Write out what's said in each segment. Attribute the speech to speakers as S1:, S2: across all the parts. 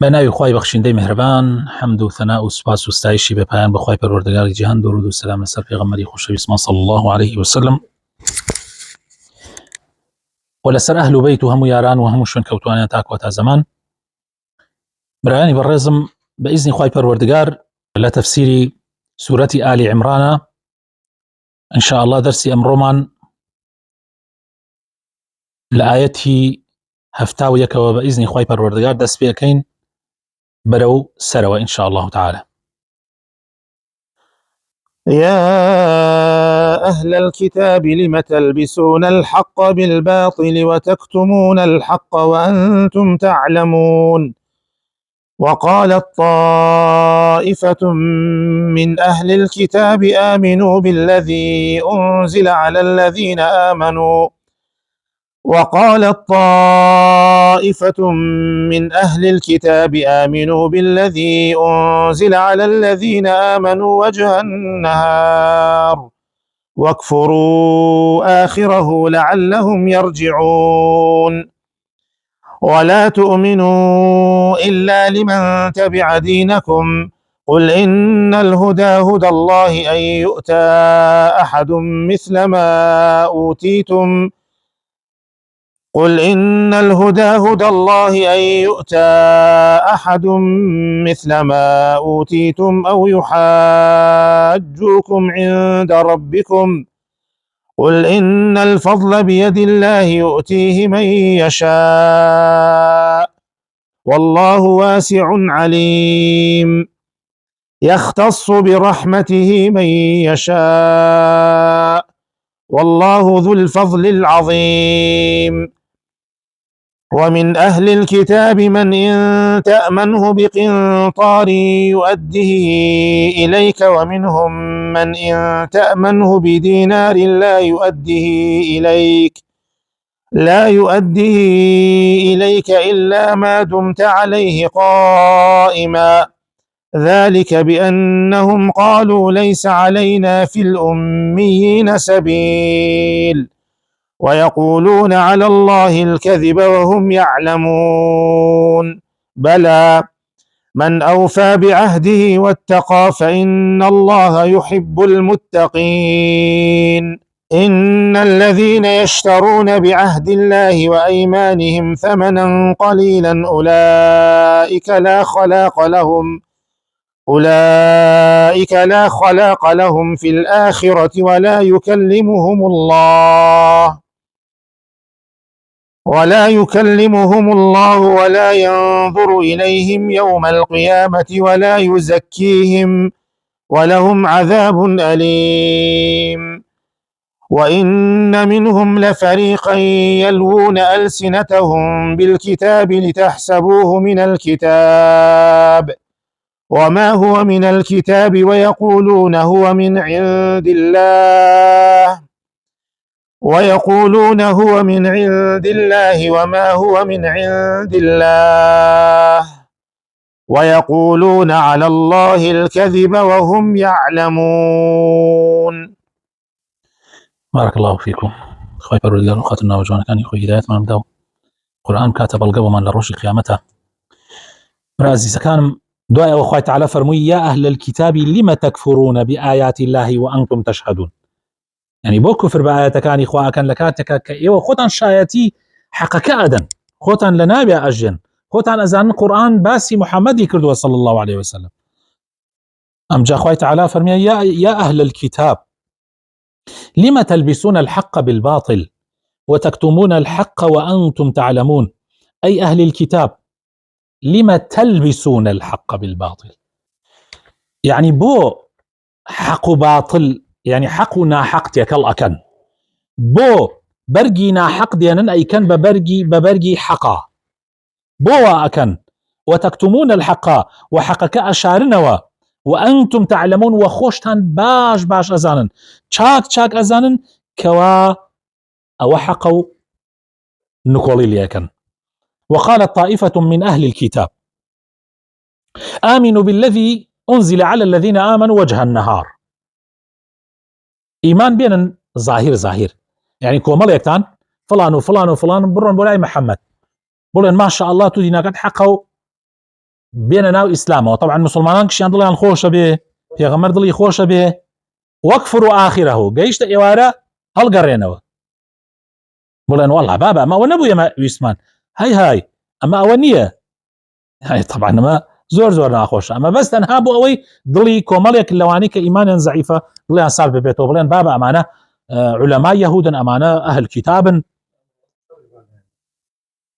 S1: بەناوی خوای بەخشندەی میهرەبان، حەمد و ثەنا و سوپاس و ستایشی بەپایان بەخوای پەروەردگاری جیهان، دەرود و سەلام لەسەر پێغەمبەری خۆشەویستمان صلی الله عليه وسلم و لەسەر ئەهل و بەیت و هەموو یاران و هەموو شوێن کەوتوانیان تاکوە تا زەمان. برایانی بەڕێزم، بە ئیزنی خوای پەروەردگار لە تەفسیری سوورەتی ئالی عیمرانە ئین شاء الله دەرسی ئەمڕۆمان لە ئایەتی 71ەوە بە ئیزنی خوای پەروەردگار دەست پێ دەکەین بەرەو سەرەوە ئین شاء الله تعالى.
S2: يا أهل الكتاب لم تلبسون الحق بالباطل وتكتمون الحق وأنتم تعلمون. وقالت طائفة من أهل الكتاب آمنوا بالذي أنزل على الذين آمنوا وقالت طائفة من أهل الكتاب آمنوا بالذي أنزل على الذين آمنوا وجه النهار واكفروا آخره لعلهم يرجعون. ولا تؤمنوا إلا لمن تبع دينكم قل إن الهدى هدى الله أن يؤتى أحد مثل ما أوتيتم قل إن الهدى هدى الله أن يؤتى أحد مثل ما أوتيتم أو يحاجوكم عند ربكم قل إن الفضل بيد الله يؤتيه من يشاء والله واسع عليم. يختص برحمته من يشاء والله ذو الفضل العظيم. ومن أهل الكتاب من إن تأمنه بقنطار يؤده إليك ومنهم من إن تأمنه بدينار لا يؤده إليك إلا ما دمت عليه قائما ذلك بأنهم قالوا ليس علينا في الأميين سبيل ويقولون على الله الكذب وهم يعلمون. بلى من أوفى بعهده واتقى فإن الله يحب المتقين. إن الذين يشترون بعهد الله وأيمانهم ثمنا قليلا أولئك لا خلاق لهم في الآخرة ولا يكلمهم الله ولا ينظر إليهم يوم القيامة ولا يزكيهم ولهم عذاب أليم. وإن منهم لفريقا يلوون ألسنتهم بالكتاب لتحسبوه من الكتاب وما هو من الكتاب ويقولون هو من عند الله وما هو من عند الله ويقولون على الله الكذب وهم يعلمون.
S1: بارك الله فيكم. خوای پەروەردگار خاتم ناوجوانەکانی خۆی هیدایەتمان بدە و قورئان کاتە بەڵگەمان لە ڕۆژی قیامەتە. برازیزەکانم، دوایەوە خوای تعالی فەرمووی یا ئەهل الكتاب لم تكفرون بآيات الله وأنتم تشهدون. يعني بۆ کوفر بە ئاەتەکانی خوا ئەکەن لە کاتێکە کە ئێوە خۆتان شایەتی حەقەکە ئەدەن، خۆتان لە ناوێ ئەژێن، خۆتان ئەزانن قورئان باسی محەممەدی کردووە صلی الله عليه وسلم. ئەمجا خوای تعالی فەرمیە یا ئەهل الكتاب لم تلبسون الحق بالباطل وتكتمون الحق وأنتم تعلمون. أي أهل الكتاب لم تلبسون الحق بالباطل، يعني بو حق باطل، يعني حق ناحق تيكل أكن بو برقي ناحق دينن أي كان ببرقي حقا بو أكن وتكتمون الحق وحقك أشارنوا وأنتم تعلمون وخوشتان باش أزانن چاك أزانن كوا أو حقوا نقولي ليكن. وقالت طائفة من أهل الكتاب آمنوا بالذي أنزل على الذين آمنوا وجه النهار. إيمان بين ظاهر يعني كوماليكتان فلان وفلان وفلان برون بولاي محمد بولن ما شاء الله تو ديناكت حقه بێنە ناو ئیسلامەوە. طبعا مسلمانان کشیان دڵیان خۆشە بێ، پێغەمبەر دڵی خۆشە بێ، وەکفر و ئاخرەهو گەیشتە ئێوارە هەڵگەڕێنەوە، بڵێن وەڵا بابا ئەمەوە نەبوو ئێمە ویسمان، های ئەمە ئەوە نییە. طبعا ئەمە زۆر ناخۆشە، ئەمە بەس تەنها بۆ ئەوەی دڵی کۆمەڵێک لەوانی کە ئیمانیان زەعیفە دڵیان ساڵ ببێتەوە، بڵێن بابا ئەمانە علەمای یەهودن، ئەمانە ئەهل کتابن.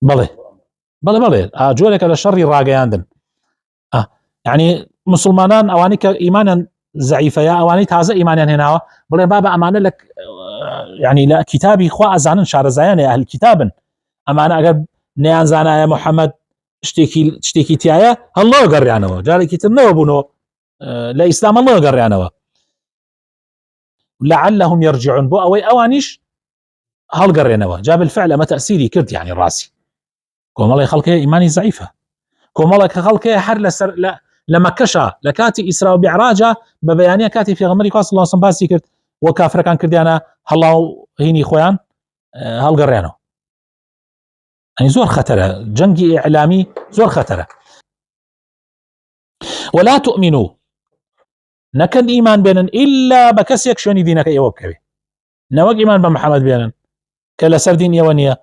S1: بڵێ جۆرێکە لە شەڕی ڕاگەیاندن. یعنی مسلمانان ئەوانی کە ئیمانیان زەعیفەیە، ئەوانەی تازە ئیمانیان هێناوە، بڵێن بابا ئەمانە لە یعنی لە کتابی خوا ئەزانن، شارەزایانێ ئەهل کتابن، ئەمانە ئەگەر نەیانزانایە محەممەد شتێکی تایە هەڵەوە گەڕیانەوە، جارێکی تر نەوە بوونەوە لە ئیسلام هەڵەوە گەڕیانەوە، لعلهم يرجعون، بۆ ئەوەی ئەوانیش هەڵگەڕێنەوە. جا بالفعل ئەمە تەسیری کرد، یعنی ڕاستی کۆمەڵی خەڵکەیە ئیمانی زەعیفە، کۆمەڵێک خەڵکەیە هەر لەسەر لە مەکەشە لە کاتی ئیسرا و بیعراجە بە بەیانیە کاتی پێغەمبەری خوا صلی الله علیه و سلم باسی کرد، وە کافرەکان کردیانە هەڵاو هینی خۆیان هەڵگەڕێنەوە. ئەنی زۆر خەتەرە، جەنگی ئیعلامی زۆر خەتەرە. ولا تؤمنوا، نەکەن ئیمان بێنن ئیلا بە کەسێک شوێنی دینەکە ئێوە بکەوێ، نەوەک ئیمان بە محەممەد بێنن کە لەسەر دین ئێوە نییە.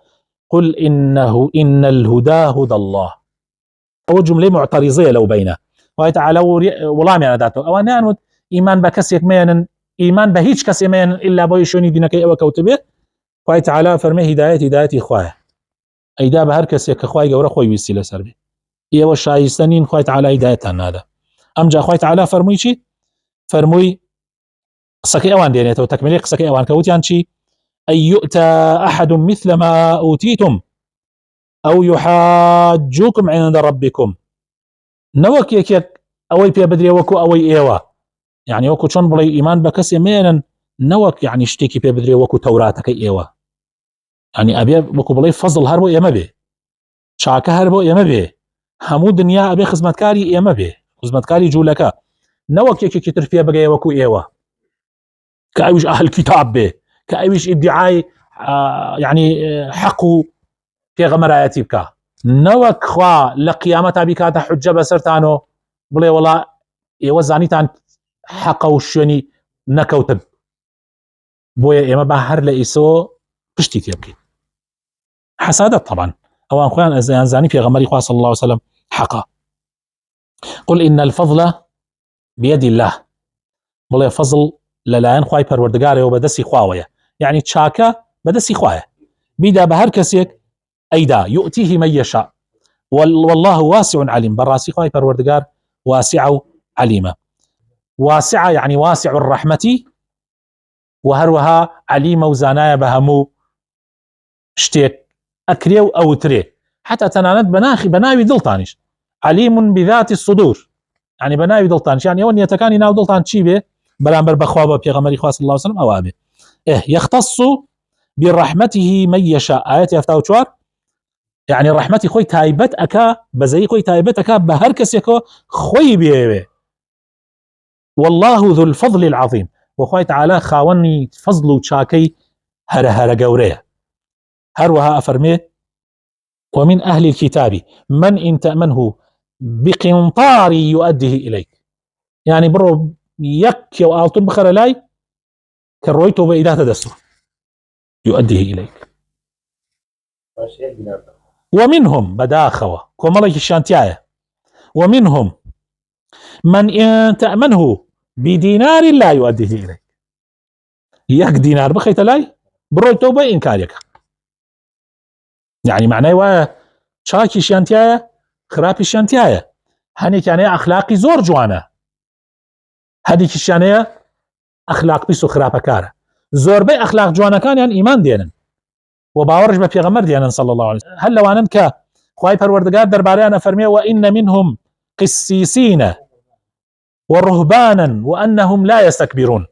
S1: قل إن الهدى هدى الله، ئەوە جملەی معتەریزەیە لەو بینە، خوای تەعالی وەڵامیان داتەوە، ئەوە نانوت ئیمان بە کەسێک مێنن، ئیمان بە هیچ کەسێ مێنن ئیلا بۆی شوێنی دینەکەی ئەوە کەوت بێت. خوای تەعالی فەرمێ هیدایەتی خوایە، ئەیدا بە هەر کەسێک کە خوای گەورە خۆی ویستی لەسەر بێ، ئێوە شایستە نین خوای تەعالی هیدایەتان نادا. ئەمجا خوای تەعالی فەرمووی چی؟ فەرمووی قسەکەی ئەوان دێنێتەوە، تەکمیلی قسەکەی ئەوان کەوتیان چی؟ أن يؤتى أحد مثل ما أوتيتم أو يحاجوكم عند ربكم، نەوەک یەکێک ئەوەی پێ بدرێ وەکو ئەوەی ئێوە، یعنی وەکو چۆن بڵێ ئیمان بە کەسێ مێنن، نەوەک یعنی شتێکی پێ بدرێ وەکو تەوراتەکەی ئێوە، یعنی ئەبێ وەکو بڵێ فەزڵ هەر بۆ ئێمە بێ، چاکە هەر بۆ ئێمە بێ، هەموو دنیا ئەبێ خزمەتکاری ئێمە بێ، خزمەتکاری جوولەکە، نەوەک یەکێکی تر پێ بگەیە وەکو ئێوە کە ئەویش ئەهل کتاب بێ، کە ئەویش ئیدعای یعنی حەق و پێغەمبەرایەتی بکە، نەوەک خوا لە قیامەتا بیکاتە حوجە بەسەرتانەوە بڵێ وەڵا ئێوە زانیتان حەقە و شوێنی نەکەوتن، بۆیە ئێمە با هەر لە ئیسۆ پشتی تێ بکەین. حەسادەت طبعا، ئەوان خۆیان ئەزیان زانی پێغەمبەری خوا صلی الله عليه وسلم حەقە. قل إن الفضل بيد الله، بڵێ فەزڵ لەلایەن خوای پەروەردگارەوە بەدەستی خواوەیە، یعنی چاکە بەدەستی خوایە، بیدا بە هەر کەسێک ئەیدا، يؤتيه من يشاء والله واسع عليم، بەڕاستی خوای پەروەردگار واسع و علیمە. واسعە یعنی واسع الرحمة، وهروها عليمە و زانایە بە هەموو شتێک ئەکرێ و ئەوترێ، حتى تەنانەت بەناوی دڵتانیش، عليم بذات الصدور، يعني بناوي دڵتانیش، يعني ئەوە نیەتەکانی ناو دڵتان چی بێ بەرامبەر بەخوا بە پێغەمبەری خوا صلی الله عليه وسلم ئەوا بێ. يختص برحمته من يشاء، آيات 74، يعني رحمتي خوي تايبت أكا بزي خوي تايبت أكا بهر كسيكو خوي بيوي، والله ذو الفضل العظيم، وخوي تعالى خاوني فضل وشاكي هر قوريه. هروها أفرمي ومن أهل الكتاب من إن تأمنه بقنطار يؤديه إليك، يعني برو يك وآلتون بخر لاي كرويته بإيداه تدسه يؤديه إليك. ومنهم بداخوة كومالك الشانتياية، ومنهم من إن تأمنه بدينار لا يؤديه إليك، يك دينار بخيت لاي برويته بإنكارك، يعني معناه واه شاكي شانتياية خرابي شانتياية، هني كان أخلاقي زور جوانا، هذيك الشانية أخلاق بيسو خرابة كارة، زور بي أخلاق جوانا كان يعني إيمان دينا وباورج ببيغمبر دينا صلى الله عليه وسلم. هل لو أنك خواهي پروردگار درباريانا فرميه وإن منهم قسيسين ورهبانا وأنهم لا يستكبرون،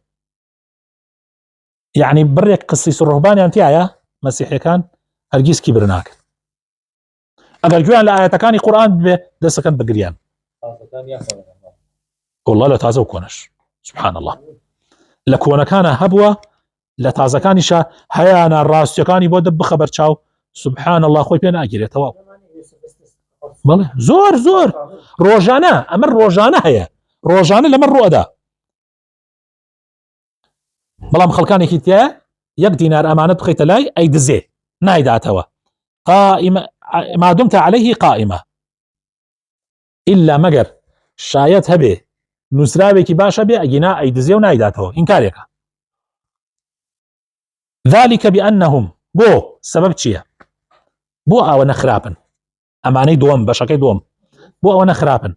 S1: يعني بريك قسيس الرهبان يعني تيايا مسيحي كان هرگيز كبرناك، أقل جوان لآياتكاني قرآن دسكن بقريان والله لا تازو كونش سبحان الله، لكونا كان هبوة لتازكاني شا هيانا الراس يكاني بود بخبر شاو سبحان الله خوي بينا أجري تواو بەڵێ زۆر ڕۆژانە ئەمە ڕۆژانە هەیە ڕۆژانە لەمە ڕوئەدا بەڵام خەڵکانێکی تایە 1 دینار ئەمانەت بخەیتە لای ئەیدزێ نایداتەوە قائمة ما دمت عليه قائمة إلا مەگەر شایەت هەبێ نووسراوێکی باشە بێ ئەگینا ئەیدزێ و نایداتەوە ئینکارێکە ذلك بأنهم بۆ سبب چییە بۆ ئەوە نەخراپن ئەمانەی دووەم بەشەکەی دووەم بۆ ئەوە نەخراپن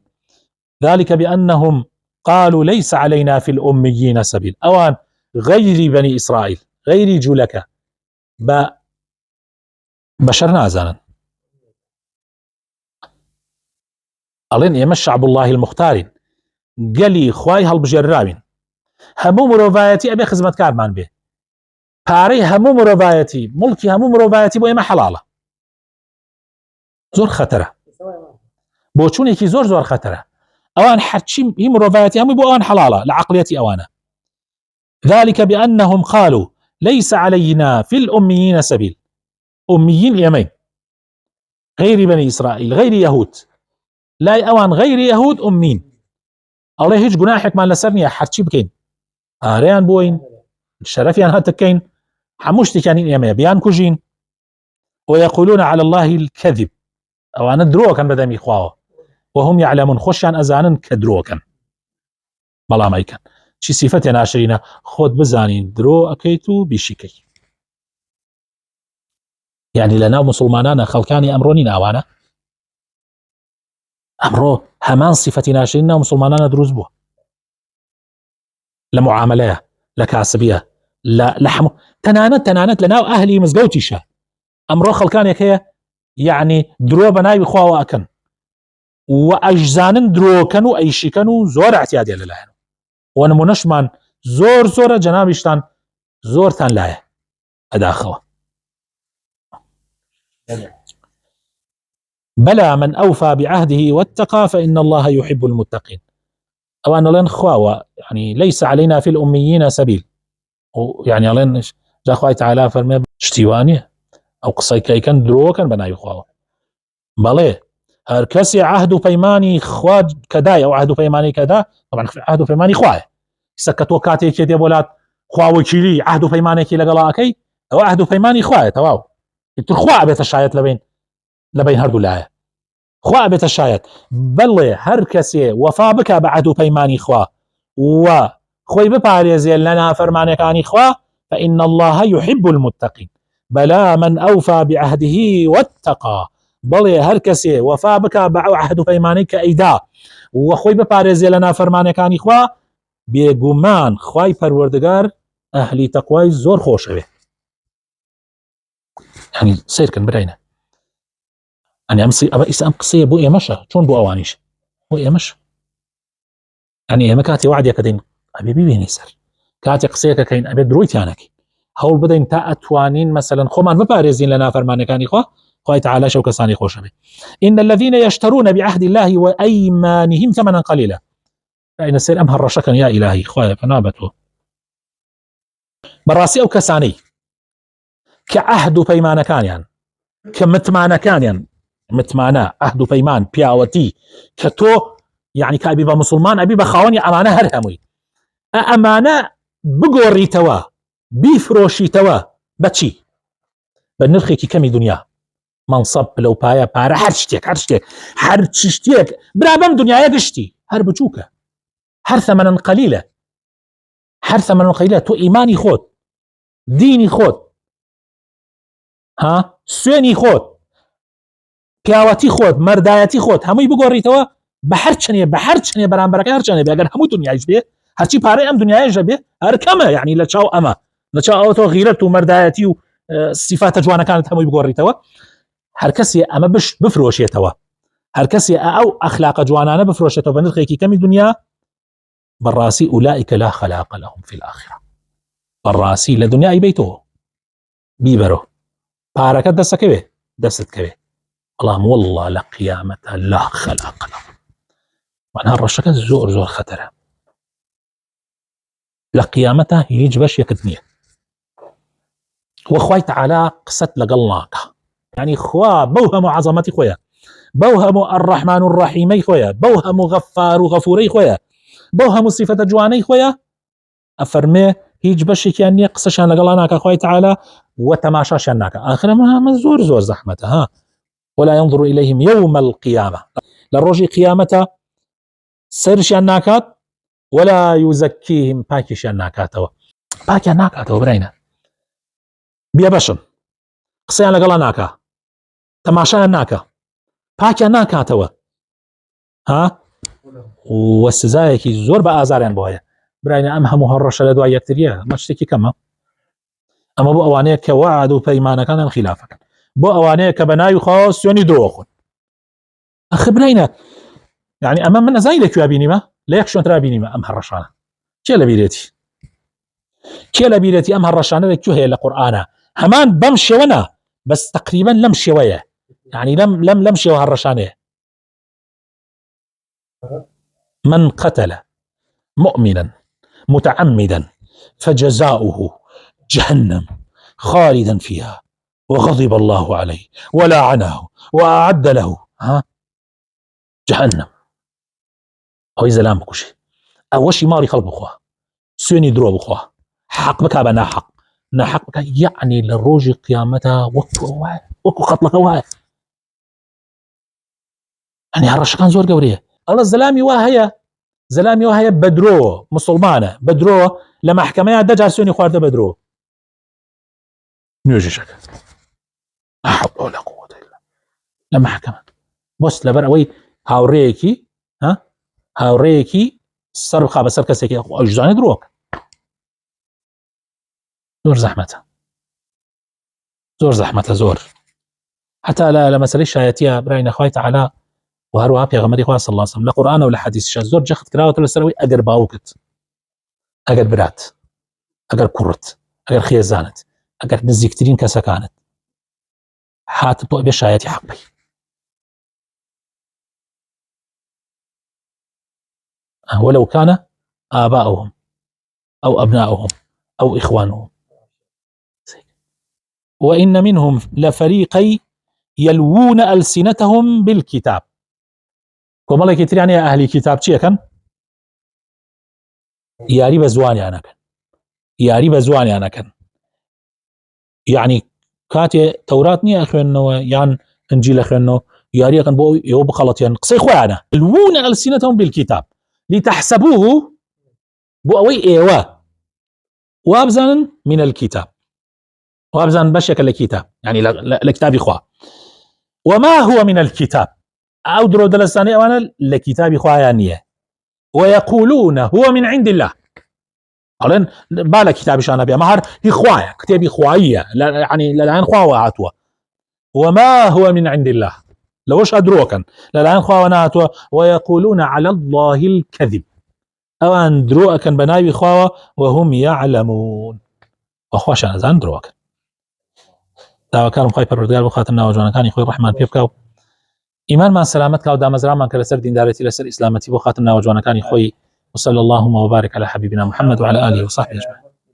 S1: ذلك بأنهم قالوا ليس علينا في الأميين سبيل أوان غير بني إسرائيل غير جولك بشر نازانا ألين إما الشعب الله المختارين قالي خواي هالبجراوين همو مروفايتي أبي خزمت كارمان به پارەی هەموو مرۆڤایەتی مڵکی هەموو مرۆڤایەتی بۆ ئێمە حەڵاڵە زۆر خەتەرە بۆ چوونێکی زۆر خەتەرە ئەوان هەرچی هی مرۆڤایەتی هەمووی بۆ ئەوان حەڵاڵە لە عەقڵیەتی ئەوانە ذلك بأنهم قالوا ليس علينا في الأميين سبيل أميين يمين غير بني إسرائيل غير يهود لا أوان غير يهود أمين الله هیچ گوناحێکمان لەسەر نییە هەرچی بکەین ئارەیان بۆین شرفيان هاتكين حموشتكانين يميا بيان كوجين ويقولون على الله الكذب أو أنا دروكا بدمي خواو وهم يعلمون خشان أزانا كدروكا بلا ما يكن شي صفتي ناشرين خود بزانين درو أكيتو بشيكي يعني لنا مسلمانانا خلقاني أمرونين أوانا أمرو همان صفتي ناشرين ومسلمانانا دروز بو لمعاملة لكاسبية لا لحم تنانت لنا أهلي مزقوتيشا أمرو خلقاني كي يعني درو بناي خواوا أكن وأجزان درو كانوا أيشي كانوا زور اعتيادي لله ونمونشمان زور جنابشتان زور تان لايه أداخوا بلى من أوفى بعهده واتقى فإن الله يحب المتقين أو أن لن خواوا يعني ليس علينا في الأميين سبيل يعني لن جا خوای تعالى فرمي اشتیوانیه أو قصي كان درو كان بناي خواوا بلى هر کسی عهد و پیمانی خواد كداي أو عهد و پیمانی كدا طبعا عهد و پیمانی خواه سكتو كاتي كدي بولات خوا وكيلي عهد و پیمانی كي لقلاكي أو عهد و پیمانی خواه تواو ترخوا بيت الشايت لبين هردو لايه خوا بيت الشايت بلى هر کسی وفا بك بعهد و پیمانی خوا و خوي بپارێزێ لنا فرمانەکانی خوا فإن الله يحب المتقين بلى من أوفى بعهده واتقى بلى هر کسی وفا بك بعهد و پیمانی کە ئەیدا و خوي بپارێزێ لنا فرمانەکانی خوا بێگومان خوای پەروەردگار ئەهلی تەقوای زۆر خۆشەوێ يعني سيركن براينا يعني أم قصية بو إيمشا شون بو أوانيش بو إيمش يعني إيما كاتي وعد يكدين أبي بيبيني سر كاتي قصية كاين أبي درويتيانك هول بدين تا أتوانين مثلا خمان ببارزين لنا فرمانكاني خواه تعالى شو كساني خوش به إن الذين يشترون بعهد الله وأيمانهم ثمنا قليلا فإن السير أمهر رشكا يا إلهي خواه فنابته براسي أو كساني كعهد بيمانكان يعني كمتمانكان يعني متمانا عهد بيمان بياوتي كتو يعني كأبي مسلمان أبي بخواني أمانة هرهموي أمانة بقوري توا بيفروشي توا بتشي بنرخي كمي دنيا منصب لو بايا بارا هرشتيك برابم دنيا يقشتي هربجوكا هر ثمنا قليلة تو إيماني خود ديني خود ها سويني خود پیاوەتی خۆت مەردایەتی خۆت هەمووی بگۆڕیتەوە بە هەر چنێ بەرامبەرەکە هەر چنێ بێ ئەگەر هەموو دنیایش بێ هەرچی پارەی ئەم دنیایش بێ هەر کەمە یعنی لە چاو ئەمە لە چاو ئەوە تۆ غیرەت و مەردایەتی و سیفاتە جوانەکانت هەمووی بگۆڕیتەوە هەر کەسێ ئەمە بفرۆشێتەوە هەر کەسێ ئەو ئەخلاقە جوانانە بفرۆشێتەوە بە نرخێکی کەمی دنیا بەڕاستی ئولائیکە لا خەلاق لەهم فی الآخرە بەڕاستی لە دنیای بێیتەوە بیبەرۆ پارەکەت دەستەکەوێ دەستتکەوێ اللهم والله لقيامتها لا خلاق له معناها الرشكة زور خطرة لقيامتها هيج باش يكدنيه وخواي تعالى قصت لقلناك يعني خوا بوهم عظمتي خويا بوهم الرحمن الرحيمي خويا، بوهم غفار وغفوري خويا، بوهم صفة جواني خويا، أفرمي هيج بشكيان نية قصشان لقلاناك خوي تعالى وتماشاشان ناك آخر ما زور زحمتها. ولا ينظر إليهم يوم القيامة، للرجي قيامته سيرشان ناكات ولا يزكيهم باكيشان ناكاتوا، باكيان ناكاتوا برينا بيا بشر قصيان لقلاناك تماشان ناكا باكيان ناكاتوا ها والسزايكي زور بآزاريان بوهايا براينا أم همو هالرشا لدوا يكتريا ما اشتكي كما أما بو أوانيك كوعد وبيمانا كان خلافك بو أوانيك بناي خاص يعني دروخون أخبرينا يعني أمام من أزايلك يا بيني ما لا يكشون ترى بيني ما أم هالرشانة كيلا بيرتي أم هالرشانة لك هي القرآن همان بمشي وانا بس تقريبا لمشي ويا يعني لمشي وهالرشانة. من قتل مؤمنا متعمدا فجزاؤه جهنم خالدا فيها وغضب الله عليه ولعنه وأعد له جهنم. هو زلام بكوشي أوشي ماري خلق بخواه سوني درو بخواه حق بك أبا ناحق بك يعني للروج قيامتها وكو قتلك واه يعني هالرشكان زور قوريه الله زلامي وهي بدرو مسلمانة بدرو لما حكمها دجا سوني خوارده بدرو نيوجي شك لا حول ولا قوة إلا لما حكمها بس لبروي هاوريكي صرخة بسر كسيكي أجزاني دروك زور زحمته زور حتى لا لمسألة شايتيها براين أخوي تعالى وهروها بيغمري خواه صلى الله عليه وسلم لقرآن ولا حديث شاز زور جخت كراوة السروي أجر باوكت أجر برات أجر كرت أجر خيزانت أجر نزيكترين كسكانت حاتب طوئ بشايتي حقي ولو كان آباؤهم أو أبناؤهم أو إخوانهم وإن منهم لفريقي يلوون ألسنتهم بالكتاب كما كتير يعني أهل كتاب شيء كان ياري بزواني أنا كان يعني كاتي توراتني أخوانه يعني إنجيل أخوانه ياري كان بو يوب خلط يعني قصي أخوانا يلوون ألسنتهم بالكتاب لتحسبوه بو أوي إيوا وابزن من الكتاب وابزن بشك الكتاب يعني لكتاب إخوة وما هو من الكتاب أو درو دلساني أوانا لكتاب إخوة يعني ويقولون هو من عند الله أولاً بالا كتاب شانا بيا مهر إخوة كتاب إخوائية يعني للآن خواوا عاتوا وما هو من عند الله لوش أدروكا للآن خواوا ناتوا ويقولون على الله الكذب أوان دروكا بناي إخوة وهم يعلمون وخواش أنا زان دروكا داوا كانوا خايف الرجال وخاتنا وجوانا كان يخوي الرحمن بيبكاو إيمان ما سلامتك ودام زرامان كالسر دين دارتي لسر إسلامتي وخاتنا وجوانا كان يخوي وصلى اللهم وبارك على حبيبنا محمد وعلى آله وصحبه أجمعين.